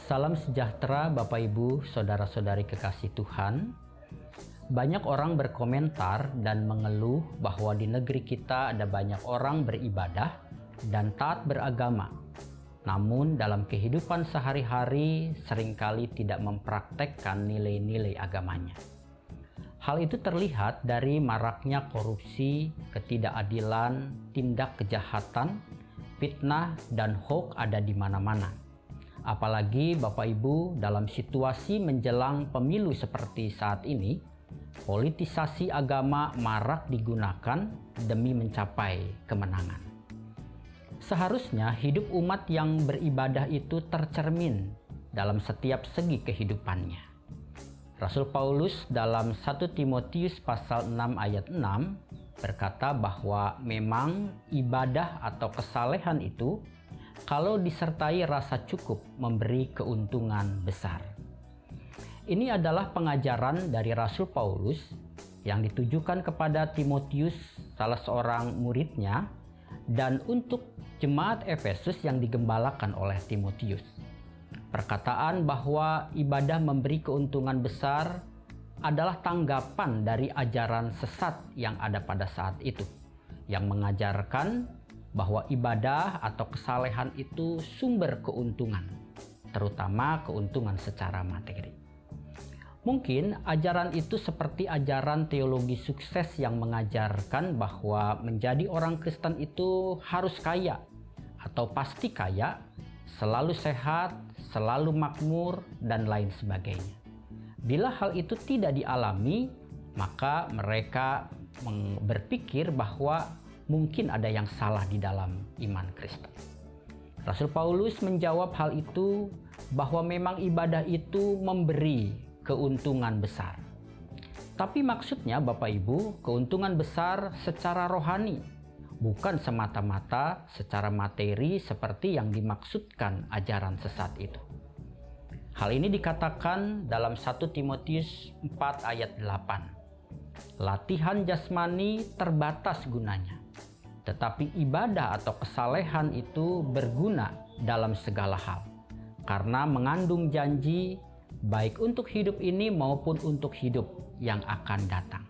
Salam sejahtera Bapak Ibu, Saudara-saudari kekasih Tuhan. Banyak orang berkomentar dan mengeluh bahwa di negeri kita ada banyak orang beribadah dan taat beragama. Namun dalam kehidupan sehari-hari seringkali tidak mempraktekkan nilai-nilai agamanya. Hal itu terlihat dari maraknya korupsi, ketidakadilan, tindak kejahatan, fitnah, dan hoax ada di mana-mana. Apalagi Bapak Ibu dalam situasi menjelang pemilu seperti saat ini, politisasi agama marak digunakan demi mencapai kemenangan. Seharusnya hidup umat yang beribadah itu tercermin dalam setiap segi kehidupannya. Rasul Paulus dalam 1 Timotius pasal 6 ayat 6 berkata bahwa memang ibadah atau kesalehan itu kalau disertai rasa cukup memberi keuntungan besar. Ini adalah pengajaran dari Rasul Paulus yang ditujukan kepada Timotius, salah seorang muridnya, dan untuk jemaat Efesus yang digembalakan oleh Timotius. Perkataan bahwa ibadah memberi keuntungan besar adalah tanggapan dari ajaran sesat yang ada pada saat itu, yang mengajarkan bahwa ibadah atau kesalehan itu sumber keuntungan, terutama keuntungan secara materi. Mungkin ajaran itu seperti ajaran teologi sukses yang mengajarkan bahwa menjadi orang Kristen itu harus kaya atau pasti kaya, selalu sehat, selalu makmur, dan lain sebagainya. Bila hal itu tidak dialami, maka mereka berpikir bahwa mungkin ada yang salah di dalam iman Kristen. Rasul Paulus menjawab hal itu bahwa memang ibadah itu memberi keuntungan besar. Tapi maksudnya Bapak Ibu, keuntungan besar secara rohani, bukan semata-mata secara materi seperti yang dimaksudkan ajaran sesat itu. Hal ini dikatakan dalam 1 Timotius 4 ayat 8. Latihan jasmani terbatas gunanya, tetapi ibadah atau kesalehan itu berguna dalam segala hal, karena mengandung janji baik untuk hidup ini maupun untuk hidup yang akan datang.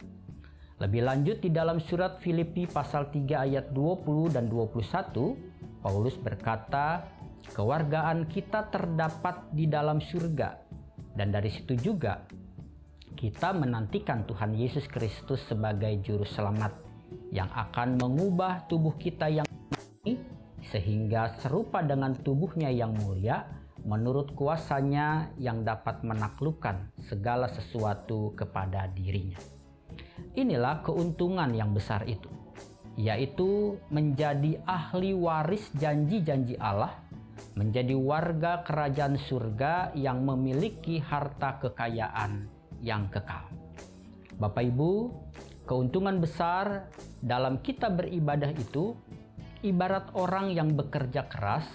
Lebih lanjut di dalam surat Filipi pasal 3 ayat 20 dan 21, Paulus berkata, kewargaan kita terdapat di dalam surga, dan dari situ juga kita menantikan Tuhan Yesus Kristus sebagai juru selamat yang akan mengubah tubuh kita yang ini sehingga serupa dengan tubuhnya yang mulia menurut kuasanya yang dapat menaklukkan segala sesuatu kepada dirinya. Inilah keuntungan yang besar itu, yaitu menjadi ahli waris janji-janji Allah, menjadi warga kerajaan surga yang memiliki harta kekayaan yang kekal. Bapak Ibu, keuntungan besar dalam kita beribadah itu ibarat orang yang bekerja keras,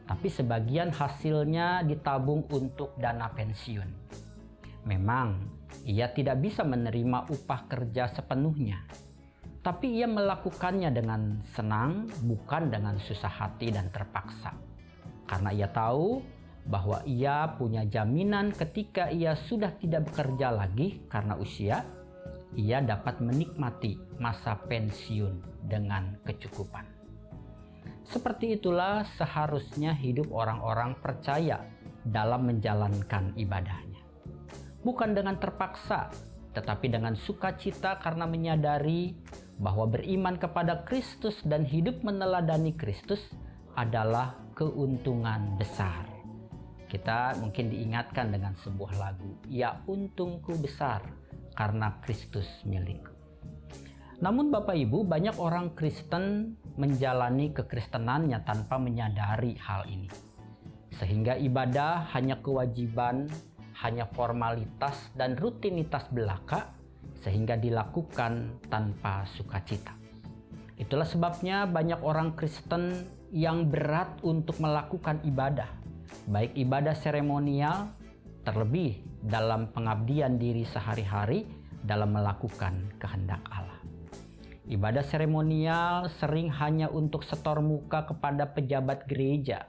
tapi sebagian hasilnya ditabung untuk dana pensiun. Memang, ia tidak bisa menerima upah kerja sepenuhnya, tapi ia melakukannya dengan senang, bukan dengan susah hati dan terpaksa. Karena ia tahu bahwa ia punya jaminan ketika ia sudah tidak bekerja lagi karena usia, ia dapat menikmati masa pensiun dengan kecukupan. Seperti itulah seharusnya hidup orang-orang percaya dalam menjalankan ibadahnya. Bukan dengan terpaksa, tetapi dengan sukacita karena menyadari bahwa beriman kepada Kristus dan hidup meneladani Kristus adalah keuntungan besar. Kita mungkin diingatkan dengan sebuah lagu, "Ya untungku besar karena Kristus milikku." Namun Bapak Ibu, banyak orang Kristen menjalani kekristenannya tanpa menyadari hal ini. Sehingga ibadah hanya kewajiban, hanya formalitas dan rutinitas belaka, sehingga dilakukan tanpa sukacita. Itulah sebabnya banyak orang Kristen yang berat untuk melakukan ibadah, baik ibadah seremonial, terlebih dalam pengabdian diri sehari-hari dalam melakukan kehendak Allah. Ibadah seremonial sering hanya untuk setor muka kepada pejabat gereja.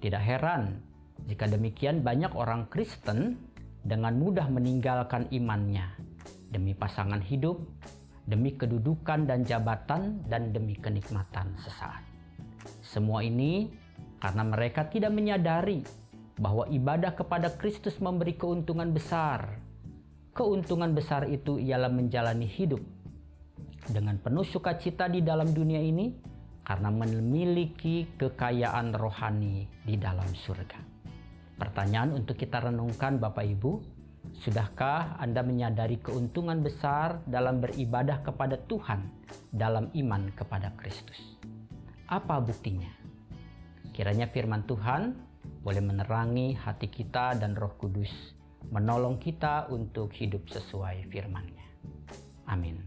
Tidak heran Jika demikian, banyak orang Kristen dengan mudah meninggalkan imannya demi pasangan hidup, demi kedudukan dan jabatan, dan demi kenikmatan sesaat. Semua ini karena mereka tidak menyadari bahwa ibadah kepada Kristus memberi keuntungan besar. Keuntungan besar itu ialah menjalani hidup dengan penuh sukacita di dalam dunia ini karena memiliki kekayaan rohani di dalam surga. Pertanyaan untuk kita renungkan, Bapak Ibu, sudahkah Anda menyadari keuntungan besar dalam beribadah kepada Tuhan dalam iman kepada Kristus? Apa buktinya? Kiranya firman Tuhan boleh menerangi hati kita dan Roh Kudus menolong kita untuk hidup sesuai firman-Nya. Amin.